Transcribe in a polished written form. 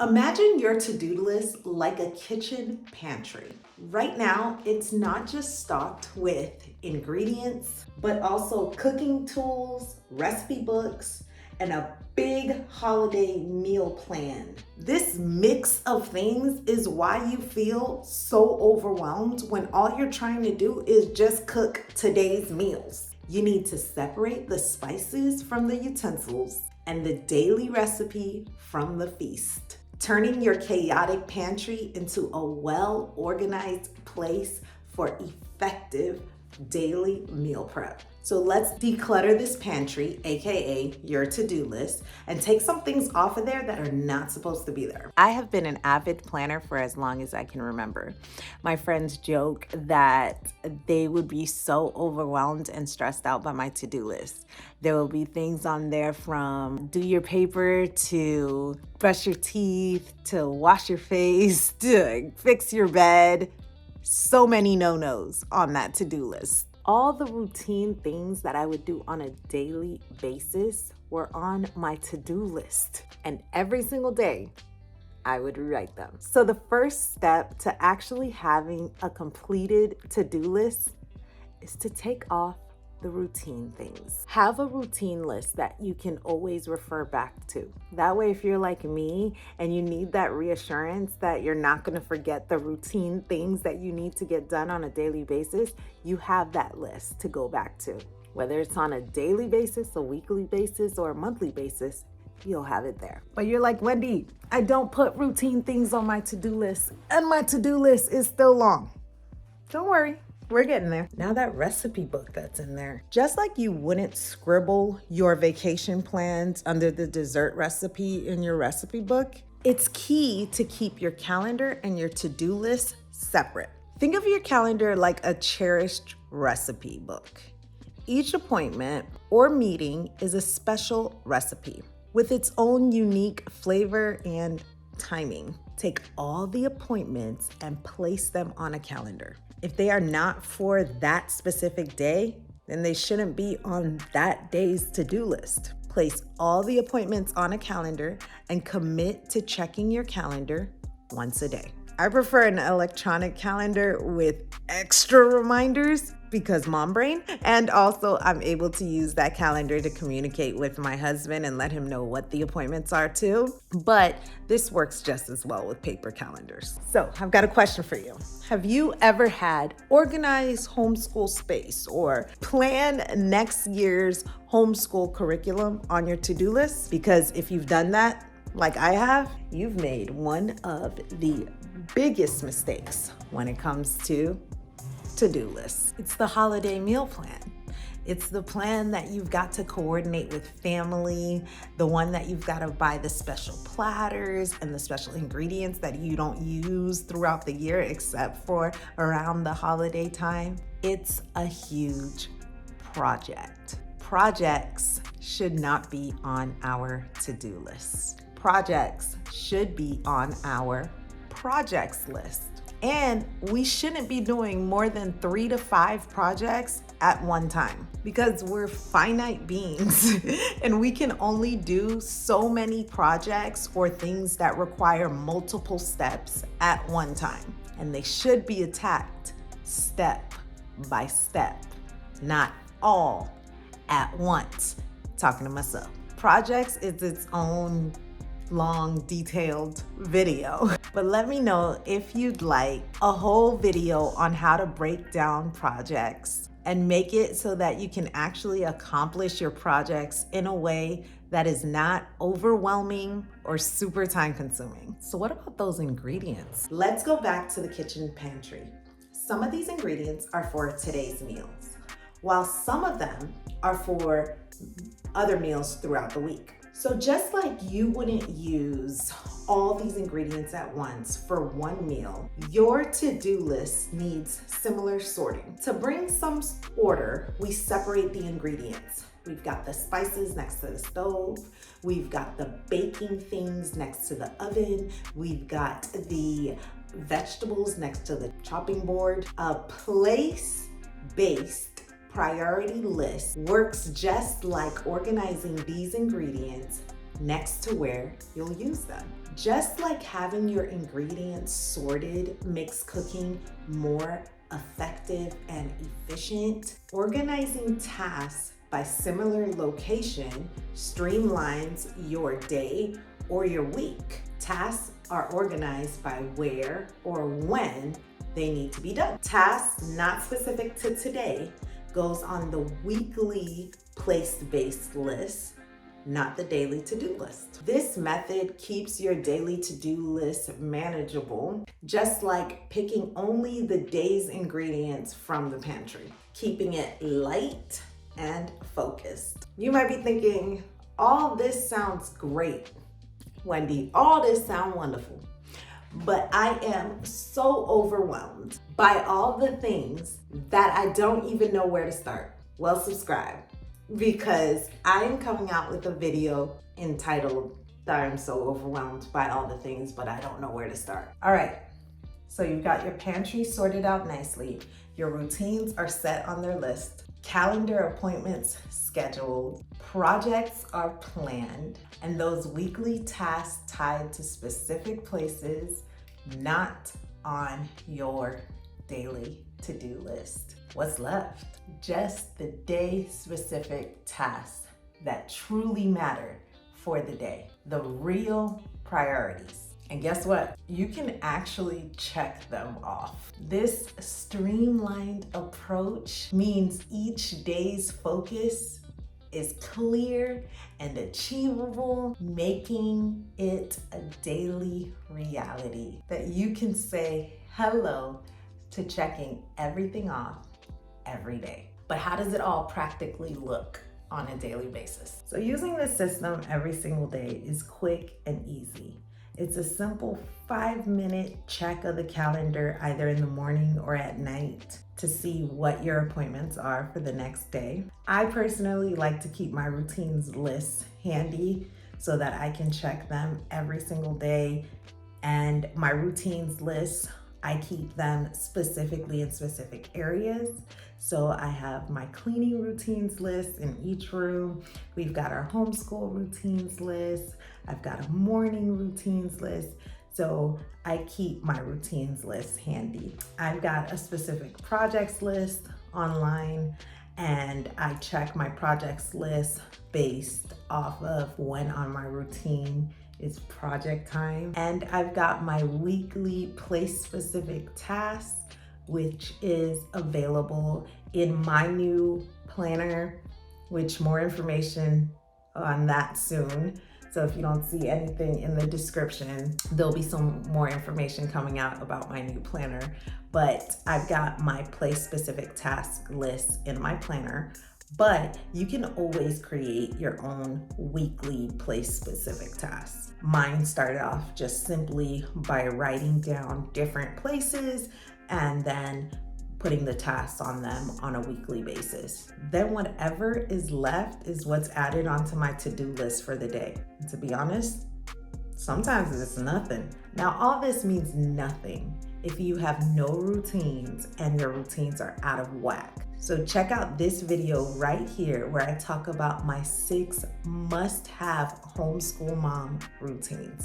Imagine your to-do list like a kitchen pantry. Right now, it's not just stocked with ingredients, but also cooking tools, recipe books, and a big holiday meal plan. This mix of things is why you feel so overwhelmed when all you're trying to do is just cook today's meals. You need to separate the spices from the utensils and the daily recipe from the feast, turning your chaotic pantry into a well-organized place for effective daily meal prep. So let's declutter this pantry, AKA your to-do list, and take some things off of there that are not supposed to be there. I have been an avid planner for as long as I can remember. My friends joke that they would be so overwhelmed and stressed out by my to-do list. There will be things on there from do your paper to brush your teeth to wash your face to fix your bed. So many no-nos on that to-do list. All the routine things that I would do on a daily basis were on my to-do list. And every single day, I would rewrite them. So the first step to actually having a completed to-do list is to take off the routine things. Have a routine list that you can always refer back to. That way, if you're like me and you need that reassurance that you're not going to forget the routine things that you need to get done on a daily basis, you have that list to go back to. Whether it's on a daily basis, a weekly basis, or a monthly basis, you'll have it there. But you're like, Wendy, I don't put routine things on my to-do list, and my to-do list is still long. Don't worry. We're getting there. Now that recipe book that's in there, just like you wouldn't scribble your vacation plans under the dessert recipe in your recipe book, it's key to keep your calendar and your to-do list separate. Think of your calendar like a cherished recipe book. Each appointment or meeting is a special recipe with its own unique flavor and timing. Take all the appointments and place them on a calendar. If they are not for that specific day, then they shouldn't be on that day's to-do list. Place all the appointments on a calendar and commit to checking your calendar once a day. I prefer an electronic calendar with extra reminders because mom brain, and also I'm able to use that calendar to communicate with my husband and let him know what the appointments are too. But this works just as well with paper calendars. So I've got a question for you. Have you ever had organized homeschool space or plan next year's homeschool curriculum on your to-do list? Because if you've done that, like I have, you've made one of the biggest mistakes when it comes to to-do lists. It's the holiday meal plan. It's the plan that you've got to coordinate with family, the one that you've got to buy the special platters and the special ingredients that you don't use throughout the year except for around the holiday time. It's a huge project. Projects should not be on our to-do list. Projects should be on our projects list. And we shouldn't be doing more than 3 to 5 projects at one time because we're finite beings and we can only do so many projects or things that require multiple steps at one time. And they should be attacked step by step, not all at once. Talking to myself. Projects is its own long, detailed video. But let me know if you'd like a whole video on how to break down projects and make it so that you can actually accomplish your projects in a way that is not overwhelming or super time consuming. So what about those ingredients? Let's go back to the kitchen pantry. Some of these ingredients are for today's meals, while some of them are for other meals throughout the week. So just like you wouldn't use all these ingredients at once for one meal, your to-do list needs similar sorting. To bring some order, we separate the ingredients. We've got the spices next to the stove. We've got the baking things next to the oven. We've got the vegetables next to the chopping board. A place-based priority list works just like organizing these ingredients next to where you'll use them. Just like having your ingredients sorted makes cooking more effective and efficient, organizing tasks by similar location streamlines your day or your week. Tasks are organized by where or when they need to be done. Tasks not specific to today goes on the weekly place-based list, not the daily to-do list. This method keeps your daily to-do list manageable, just like picking only the day's ingredients from the pantry, keeping it light and focused. You might be thinking, all this sounds great, Wendy, all this sounds wonderful, but I am so overwhelmed by all the things that I don't even know where to start. Well, subscribe, because I am coming out with a video entitled I'm so overwhelmed by all the things, but I don't know where to start. All right, so you've got your pantry sorted out nicely. Your routines are set on their list. Calendar appointments scheduled. Projects are planned. And those weekly tasks tied to specific places, not on your daily to-do list. What's left? Just the day-specific tasks that truly matter for the day, the real priorities. And guess what? You can actually check them off. This streamlined approach means each day's focus is clear and achievable, making it a daily reality that you can say hello to checking everything off every day. But how does it all practically look on a daily basis? So using this system every single day is quick and easy. It's a simple 5-minute check of the calendar, either in the morning or at night, to see what your appointments are for the next day. I personally like to keep my routines list handy so that I can check them every single day. And my routines list, I keep them specifically in specific areas. So I have my cleaning routines list in each room. We've got our homeschool routines list. I've got a morning routines list. So I keep my routines list handy. I've got a specific projects list online, and I check my projects list based off of when on my routine is project time. And I've got my weekly place-specific tasks, which is available in my new planner, which more information on that soon. So if you don't see anything in the description, there'll be some more information coming out about my new planner. But I've got my place-specific task list in my planner, but you can always create your own weekly place-specific tasks. Mine started off just simply by writing down different places and then putting the tasks on them on a weekly basis. Then whatever is left is what's added onto my to-do list for the day. And to be honest, sometimes it's nothing. Now, all this means nothing if you have no routines and your routines are out of whack. So check out this video right here where I talk about my 6 must-have homeschool mom routines.